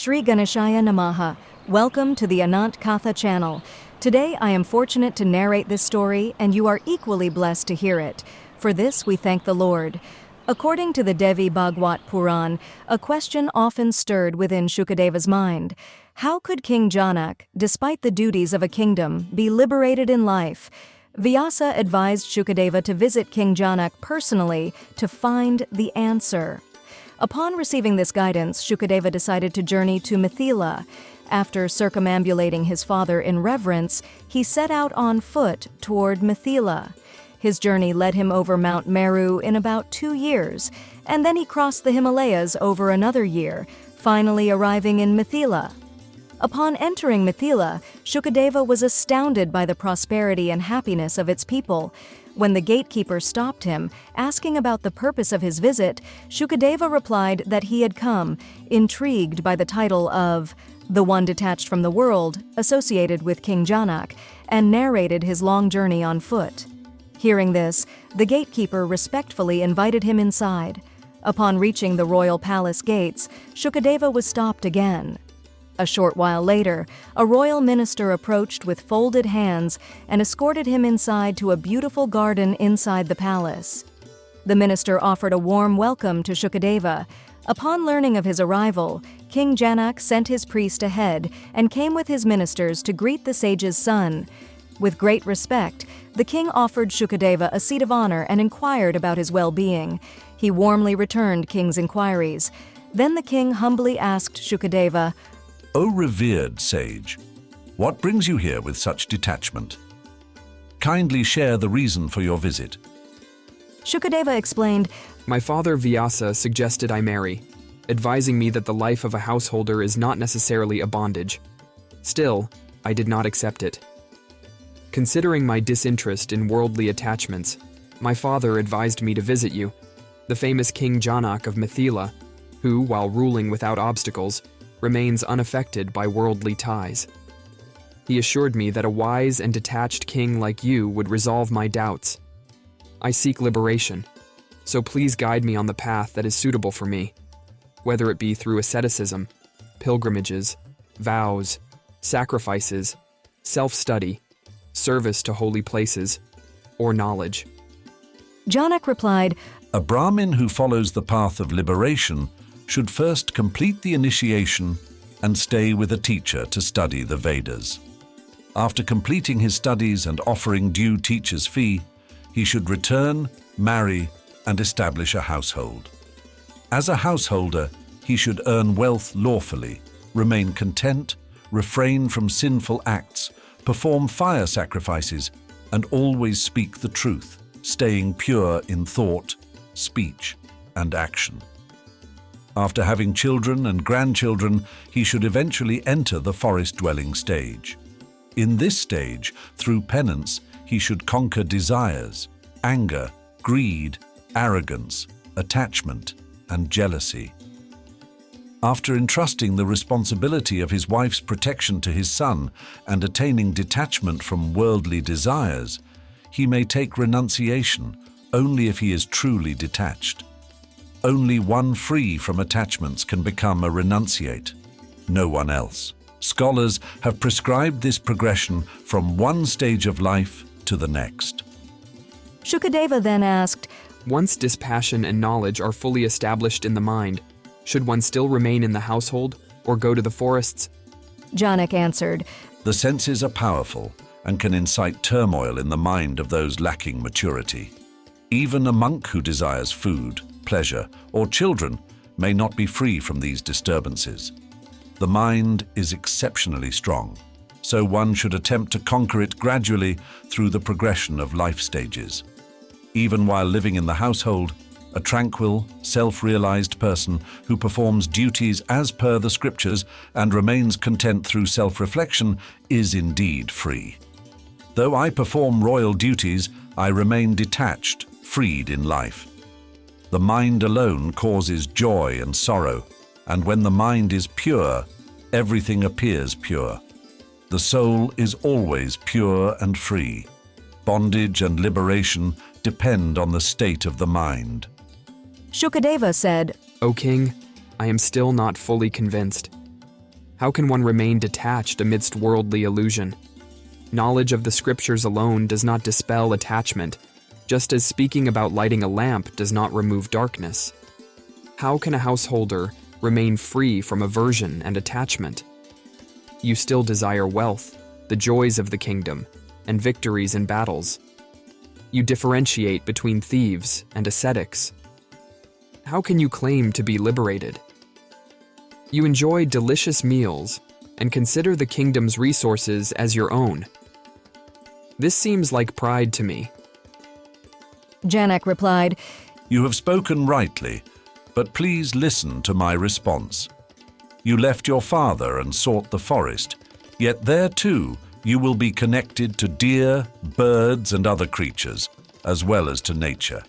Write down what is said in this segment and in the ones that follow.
Shri Ganeshaya Namaha. Welcome to the Anant Katha channel. Today I am fortunate to narrate this story, and you are equally blessed to hear it. For this we thank the Lord. According to the Devi Bhagwat Purana, a question often stirred within Shukadeva's mind. How could King Janak, despite the duties of a kingdom, be liberated in life? Vyasa advised Shukadeva to visit King Janak personally to find the answer. Upon receiving this guidance, Shukadeva decided to journey to Mithila. After circumambulating his father in reverence, he set out on foot toward Mithila. His journey led him over Mount Meru in about 2 years, and then he crossed the Himalayas over another year, finally arriving in Mithila. Upon entering Mithila, Shukadeva was astounded by the prosperity and happiness of its people. When the gatekeeper stopped him, asking about the purpose of his visit, Shukadeva replied that he had come, intrigued by the title of the one detached from the world, associated with King Janak, and narrated his long journey on foot. Hearing this, the gatekeeper respectfully invited him inside. Upon reaching the royal palace gates, Shukadeva was stopped again. A short while later, a royal minister approached with folded hands and escorted him inside to a beautiful garden inside the palace. The minister offered a warm welcome to Shukadeva. Upon learning of his arrival, King Janak sent his priest ahead and came with his ministers to greet the sage's son. With great respect, the king offered Shukadeva a seat of honor and inquired about his well-being. He warmly returned king's inquiries. Then the king humbly asked Shukadeva, O revered sage, what brings you here with such detachment? Kindly share the reason for your visit. Shukadeva explained, My father Vyasa suggested I marry, advising me that the life of a householder is not necessarily a bondage. Still, I did not accept it. Considering my disinterest in worldly attachments, my father advised me to visit you, the famous King Janak of Mithila, who, while ruling without obstacles, remains unaffected by worldly ties. He assured me that a wise and detached king like you would resolve my doubts. I seek liberation, so please guide me on the path that is suitable for me, whether it be through asceticism, pilgrimages, vows, sacrifices, self-study, service to holy places, or knowledge. Janak replied, A Brahmin who follows the path of liberation should first complete the initiation and stay with a teacher to study the Vedas. After completing his studies and offering due teacher's fee, he should return, marry, and establish a household. As a householder, he should earn wealth lawfully, remain content, refrain from sinful acts, perform fire sacrifices, and always speak the truth, staying pure in thought, speech, and action. After having children and grandchildren, he should eventually enter the forest-dwelling stage. In this stage, through penance, he should conquer desires, anger, greed, arrogance, attachment, and jealousy. After entrusting the responsibility of his wife's protection to his son and attaining detachment from worldly desires, he may take renunciation only if he is truly detached. Only one free from attachments can become a renunciate, no one else. Scholars have prescribed this progression from one stage of life to the next. Shukadeva then asked, Once dispassion and knowledge are fully established in the mind, should one still remain in the household or go to the forests? Janak answered, The senses are powerful and can incite turmoil in the mind of those lacking maturity. Even a monk who desires food, pleasure, or children may not be free from these disturbances. The mind is exceptionally strong, so one should attempt to conquer it gradually through the progression of life stages. Even while living in the household, a tranquil, self-realized person who performs duties as per the scriptures and remains content through self-reflection is indeed free. Though I perform royal duties, I remain detached, freed in life. The mind alone causes joy and sorrow, and when the mind is pure, everything appears pure. The soul is always pure and free. Bondage and liberation depend on the state of the mind. Shukadeva said, O king, I am still not fully convinced. How can one remain detached amidst worldly illusion? Knowledge of the scriptures alone does not dispel attachment, just as speaking about lighting a lamp does not remove darkness. How can a householder remain free from aversion and attachment? You still desire wealth, the joys of the kingdom, and victories in battles. You differentiate between thieves and ascetics. How can you claim to be liberated? You enjoy delicious meals and consider the kingdom's resources as your own. This seems like pride to me. Janak replied, You have spoken rightly, but please listen to my response. You left your father and sought the forest, yet there too you will be connected to deer, birds, and other creatures, as well as to nature.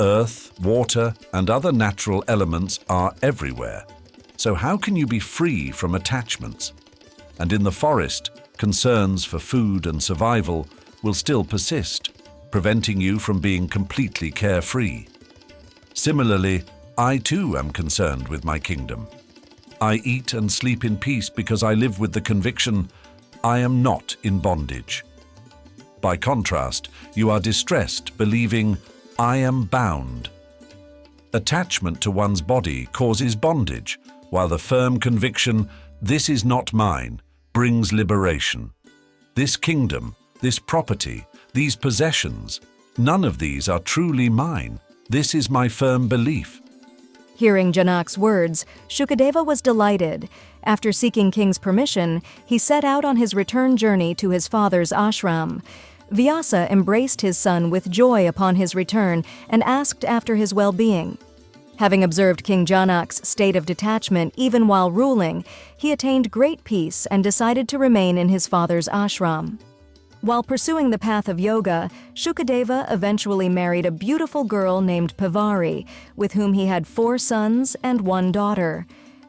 Earth, water, and other natural elements are everywhere. So how can you be free from attachments? And in the forest, concerns for food and survival will still persist, preventing you from being completely carefree. Similarly, I too am concerned with my kingdom. I eat and sleep in peace because I live with the conviction I am not in bondage. By contrast, you are distressed, believing I am bound. Attachment to one's body causes bondage, while the firm conviction, this is not mine, brings liberation. This kingdom, this property, these possessions, none of these are truly mine. This is my firm belief. Hearing Janak's words, Shukadeva was delighted. After seeking king's permission, he set out on his return journey to his father's ashram. Vyasa embraced his son with joy upon his return and asked after his well-being. Having observed King Janak's state of detachment even while ruling, he attained great peace and decided to remain in his father's ashram. While pursuing the path of yoga, Shukadeva eventually married a beautiful girl named Pavari, with whom he had 4 sons and 1 daughter.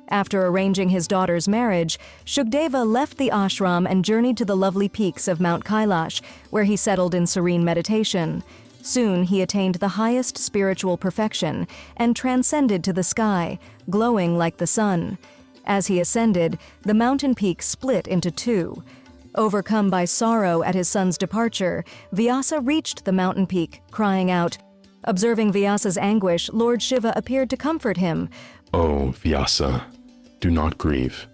After arranging his daughter's marriage, Shukdeva left the ashram and journeyed to the lovely peaks of Mount Kailash, where he settled in serene meditation. Soon he attained the highest spiritual perfection and transcended to the sky, glowing like the sun. As he ascended, the mountain peak split into 2. Overcome by sorrow at his son's departure, Vyasa reached the mountain peak, crying out. Observing Vyasa's anguish, Lord Shiva appeared to comfort him. O Vyasa, do not grieve,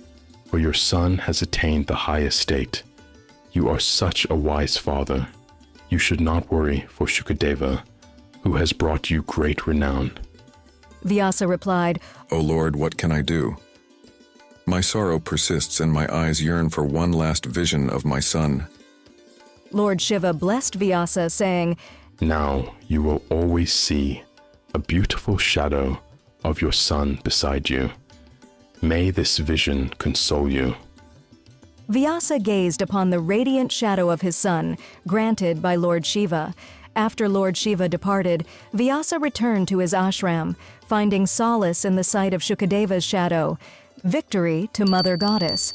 for your son has attained the highest state. You are such a wise father. You should not worry for Shukadeva, who has brought you great renown. Vyasa replied, O Lord, what can I do? My sorrow persists and my eyes yearn for one last vision of my son. Lord Shiva blessed Vyasa, saying, Now you will always see a beautiful shadow of your son beside you. May this vision console you. Vyasa gazed upon the radiant shadow of his son, granted by Lord Shiva. After Lord Shiva departed, Vyasa returned to his ashram, finding solace in the sight of Shukadeva's shadow. Victory to Mother Goddess.